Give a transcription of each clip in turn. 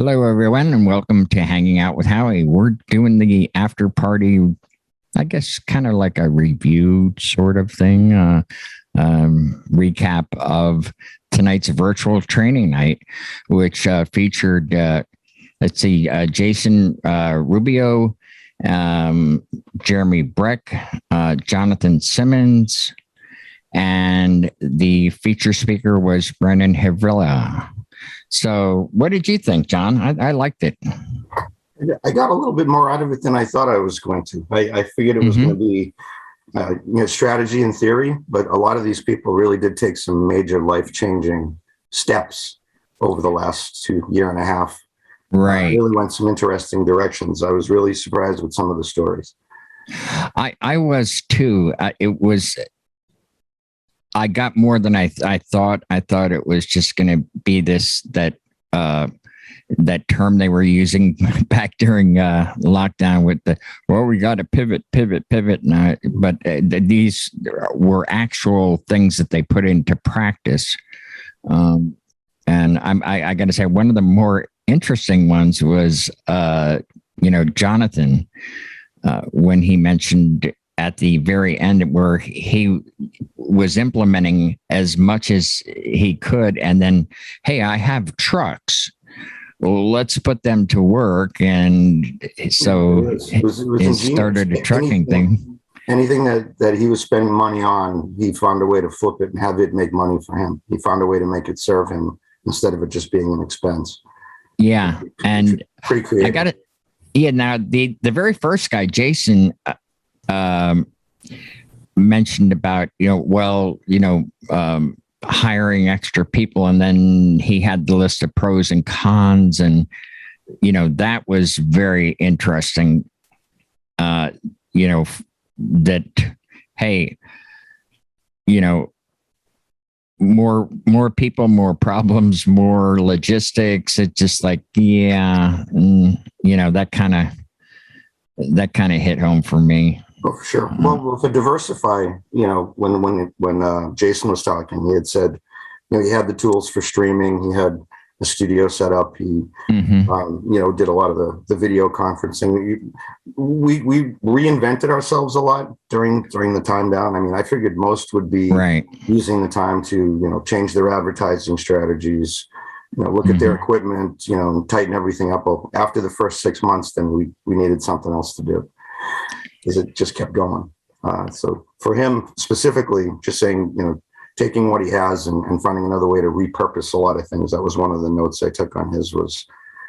Hello, everyone, and welcome to Hanging Out with Howie. We're doing the after party, I guess, kind of like a review sort of thing, recap of tonight's virtual training night, which featured, Jason Rubio, Jeremy Breck, Jonathan Simmons, and the feature speaker was Brendan Havrilla. So what did you think, John? I liked it. I got a little bit more out of it than I thought I was going to. I figured it was going to be strategy and theory, but a lot of these people really did take some major life-changing steps over the last year and a half. Right. Really went some interesting directions. I was really surprised with some of the stories. I was too. I got more than I thought. I thought it was just going to be that term they were using back during lockdown with we got to pivot. But these were actual things that they put into practice. And I got to say, one of the more interesting ones was, Jonathan, when he mentioned at the very end where he was implementing as much as he could. And then, hey, I have trucks. Well, let's put them to work. And so it started a trucking thing. Anything that he was spending money on, he found a way to flip it and have it make money for him. He found a way to make it serve him instead of it just being an expense. Yeah. And pretty creative. I got it. Yeah. Now the very first guy, Jason, mentioned about, hiring extra people. And then he had the list of pros and cons. And, that was very interesting. That, hey, more people, more problems, more logistics. It's just like, that kind of hit home for me. Oh, for sure. Well, to diversify, when Jason was talking, he had said, he had the tools for streaming. He had a studio set up. He, did a lot of the video conferencing. We reinvented ourselves a lot during the time down. I mean, I figured most would be using the time to, change their advertising strategies, look at their equipment, tighten everything up. Well, after the first 6 months, then we needed something else to do. Because it just kept going. So for him specifically, just saying, taking what he has and finding another way to repurpose a lot of things. That was one of the notes I took on his was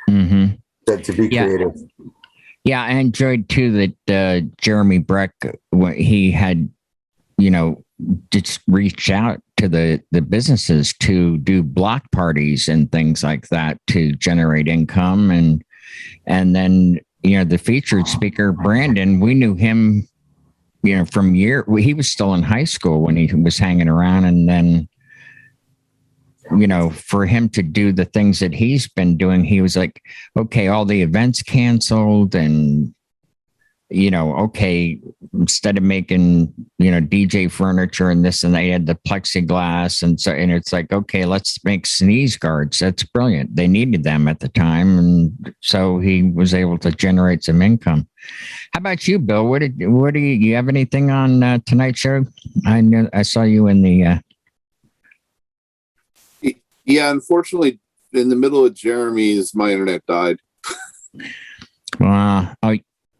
that to be creative. Yeah, I enjoyed too that Jeremy Breck, he had, just reached out to the businesses to do block parties and things like that to generate income. And then, the featured speaker, Brandon, we knew him, from he was still in high school when he was hanging around. And then, for him to do the things that he's been doing, he was like, okay, all the events canceled and, okay, instead of making, DJ furniture and this and they had the plexiglass. And it's like, okay, let's make sneeze guards. That's brilliant. They needed them at the time. And so he was able to generate some income. How about you, Bill? What do you have anything on tonight's show? I saw you in the, Yeah, unfortunately, in the middle of Jeremy's, my internet died.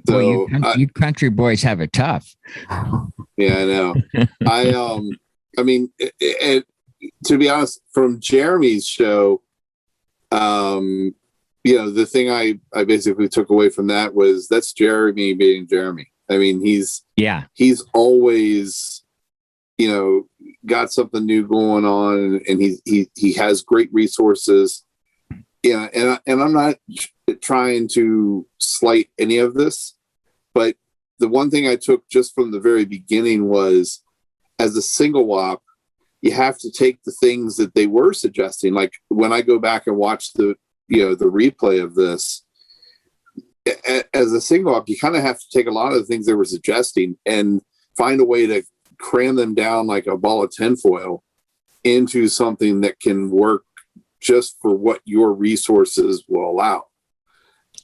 So you country boys have it tough. Yeah, I know. I mean, to be honest, from Jeremy's show, the thing I basically took away from that was that's Jeremy being Jeremy. I mean, he's always, got something new going on, and he has great resources. Yeah, and I'm not trying to slight any of this, but the one thing I took just from the very beginning was, as a single op, you have to take the things that they were suggesting. Like when I go back and watch the replay of this, as a single op, you kind of have to take a lot of the things they were suggesting and find a way to cram them down like a ball of tinfoil into something that can work just for what your resources will allow.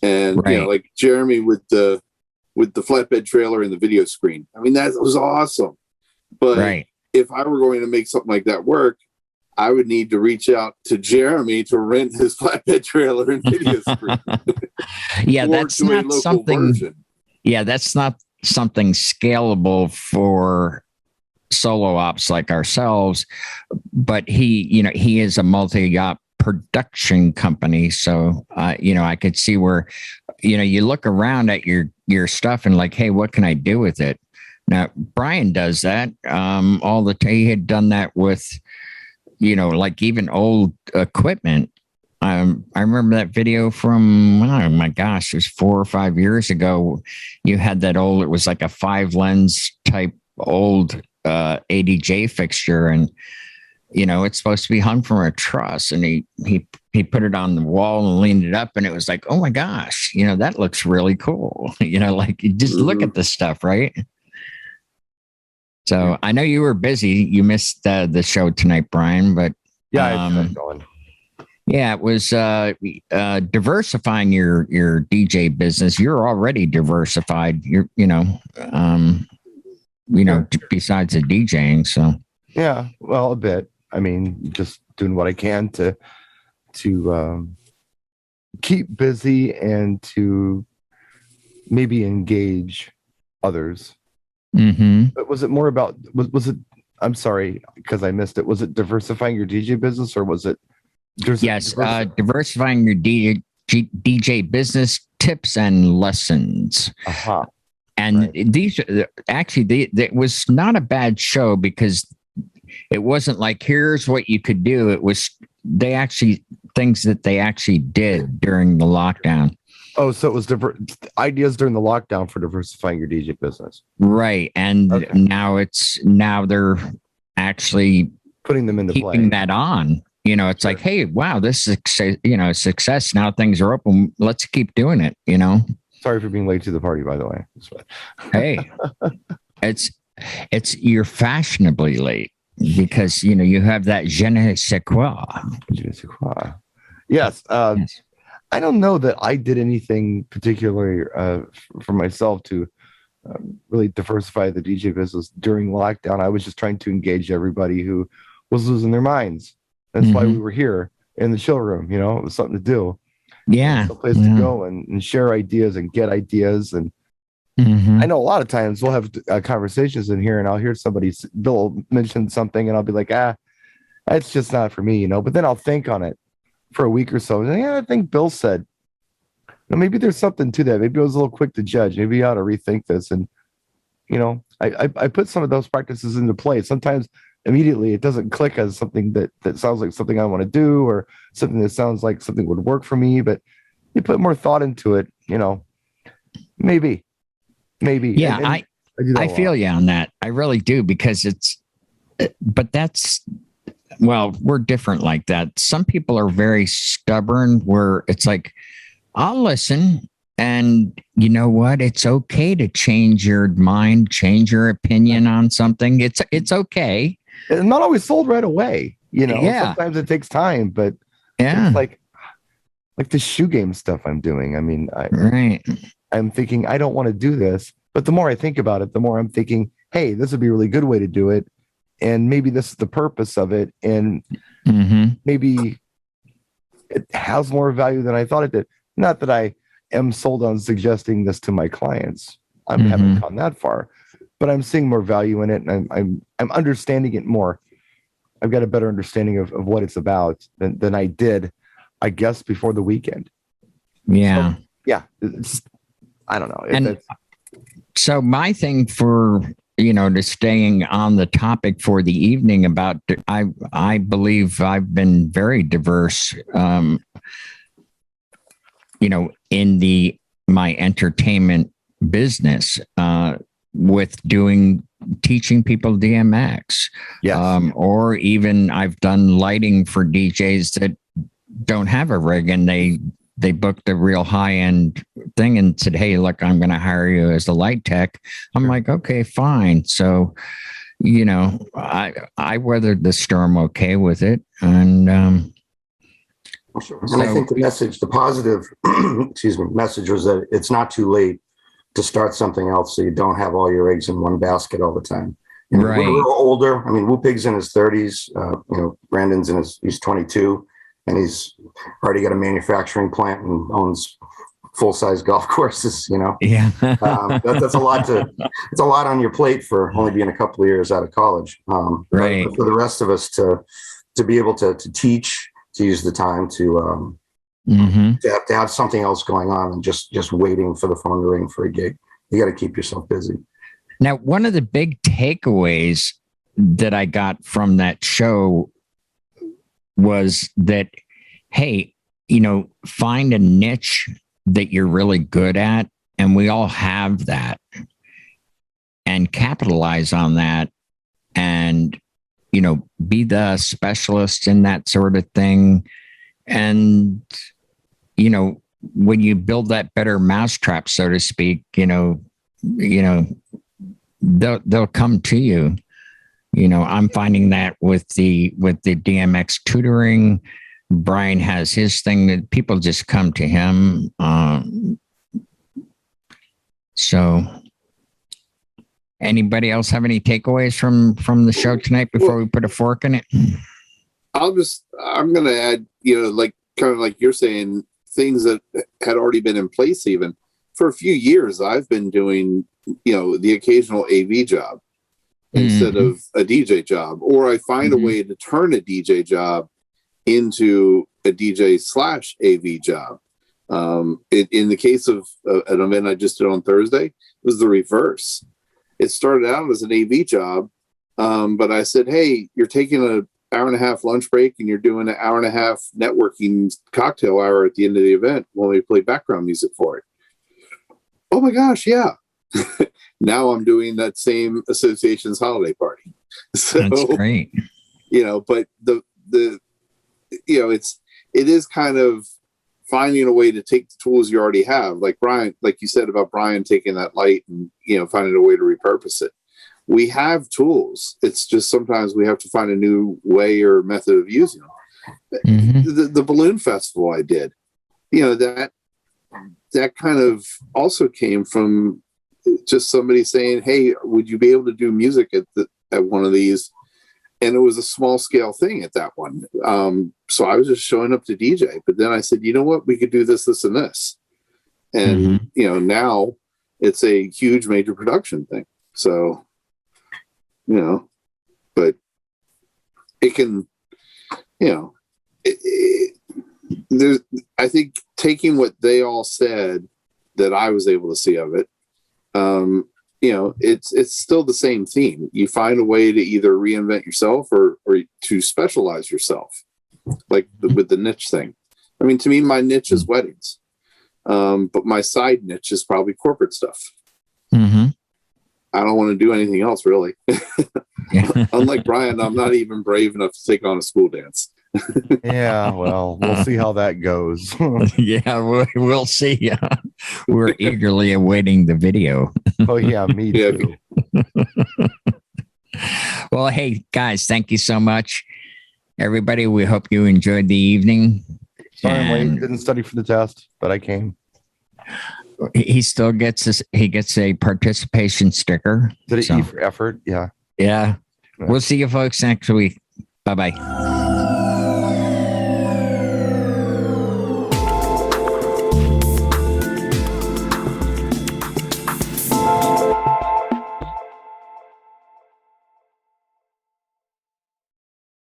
And right. Like Jeremy with the flatbed trailer and the video screen. I mean, that was awesome. But right. if I were going to make something like that work, I would need to reach out to Jeremy to rent his flatbed trailer and video screen. Yeah, that's not something. Version. Yeah, that's not something scalable for solo ops like ourselves. But he is a multi-op production company, so I could see where you look around at your stuff and like, hey, what can I do with it? Now Brian does that all the time. He had done that with like even old equipment. I remember that video from, oh my gosh, it was 4 or 5 years ago. You had that old, it was like a 5 lens type old ADJ fixture, and it's supposed to be hung from a truss, and he put it on the wall and leaned it up, and it was like, oh my gosh, that looks really cool. Like you just look at this stuff, right? So I know you were busy. You missed the show tonight, Brian, but yeah, I tried going. Yeah, it was diversifying your DJ business. You're already diversified. Besides the DJing. So yeah, well, a bit. I mean, just doing what I can to keep busy and to maybe engage others. Mm-hmm. But was it more about was it? I'm sorry because I missed it. Was it diversifying your DJ business, or was it? Yes, diversifying your DJ business tips and lessons. Uh-huh. And these actually, it was not a bad show because it wasn't like, here's what you could do. It was things that they actually did during the lockdown. Oh, so it was ideas during the lockdown for diversifying your DJ business. Right. And now they're actually putting them into keeping play. That on. It's like, hey, wow, this is success. Now things are open. Let's keep doing it. Sorry for being late to the party, by the way. Hey, it's you're fashionably late because you have that je ne sais quoi. Je ne sais quoi. Yes. Yes. I don't know that I did anything particularly for myself to really diversify the DJ business during lockdown. I was just trying to engage everybody who was losing their minds. That's why we were here in the chill room. It was something to do. Yeah. A place to go and share ideas and get ideas. And I know a lot of times we'll have conversations in here and I'll hear Bill mention something and I'll be like, it's just not for me, But then I'll think on it for a week or so. And I think Bill said, maybe there's something to that. Maybe I was a little quick to judge. Maybe I ought to rethink this. And, I put some of those practices into play. Sometimes immediately it doesn't click as something that sounds like something I want to do or something that sounds like something would work for me, but you put more thought into it, maybe. Yeah. And I feel you on that. I really do, because we're different like that. Some people are very stubborn where it's like, I'll listen. And you know what? It's okay to change your mind, change your opinion on something. It's okay. It's not always sold right away. Yeah. Sometimes it takes time, but yeah, it's like the shoe game stuff I'm doing. I mean, I'm thinking I don't want to do this, but the more I think about it, the more I'm thinking, hey, this would be a really good way to do it. And maybe this is the purpose of it. And maybe it has more value than I thought it did. Not that I am sold on suggesting this to my clients. I haven't gone that far, but I'm seeing more value in it, and I'm understanding it more. I've got a better understanding of what it's about than I did, I guess, before the weekend. Yeah. So, yeah. I don't know. So my thing for, to staying on the topic for the evening about, I believe I've been very diverse, in my entertainment business, with teaching people DMX. Yes. Or even I've done lighting for DJs that don't have a rig, and they booked a real high-end thing and said, hey, look, I'm going to hire you as a light tech. I'm like, okay, fine. So, I weathered the storm okay with it. And, Sure. And I think the positive, message was that it's not too late to start something else, so you don't have all your eggs in one basket all the time. Right. We're a little older. I mean, Whoopig's in his 30s. Brandon's he's 22, and he's already got a manufacturing plant and owns full-size golf courses. Yeah. That's a lot it's a lot on your plate for only being a couple of years out of college. Right. But for the rest of us to be able to teach, to use the time to have something else going on and just waiting for the phone to ring for a gig. You got to keep yourself busy. Now, one of the big takeaways that I got from that show was that, hey, find a niche that you're really good at, and we all have that, and capitalize on that, and be the specialist in that sort of thing. And when you build that better mousetrap, so to speak, they'll come to you. I'm finding that with the DMX tutoring. Brian has his thing that people just come to him. So anybody else have any takeaways from the show tonight before we put a fork in it? I'm going to add, kind of like you're saying, things that had already been in place. Even for a few years, I've been doing, the occasional AV job instead of a DJ job, or I find a way to turn a DJ job into a DJ/AV job. In the case of an event I just did on Thursday, it was the reverse. It started out as an AV job, but I said, hey, you're taking an hour and a half lunch break and you're doing an hour and a half networking cocktail hour at the end of the event when we play background music for it. Oh my gosh, yeah. Now I'm doing that same association's holiday party. So, that's great. But it is kind of finding a way to take the tools you already have, like Brian, like you said about Brian taking that light and finding a way to repurpose it. We have tools. It's just sometimes we have to find a new way or method of using them. The balloon festival I did, that kind of also came from just somebody saying, hey, would you be able to do music at one of these? And it was a small scale thing at that one. So I was just showing up to DJ, but then I said, you know what, we could do this, this, and this. And, now it's a huge major production thing. So, but it can, I think taking what they all said that I was able to see of it, it's still the same theme. You find a way to either reinvent yourself or to specialize yourself, like with the niche thing. I mean, to me, my niche is weddings, but my side niche is probably corporate stuff. I don't want to do anything else, really. Unlike Brian, I'm not even brave enough to take on a school dance. Yeah, well, we'll see how that goes. Yeah, we'll see. We're eagerly awaiting the video. Oh, yeah, me too. Well, hey, guys, thank you so much. Everybody, we hope you enjoyed the evening. Sorry, I'm late. Didn't study for the test, but I came. He still gets a participation sticker. Did it E for effort? Yeah. Yeah. We'll see you folks next week. Bye-bye.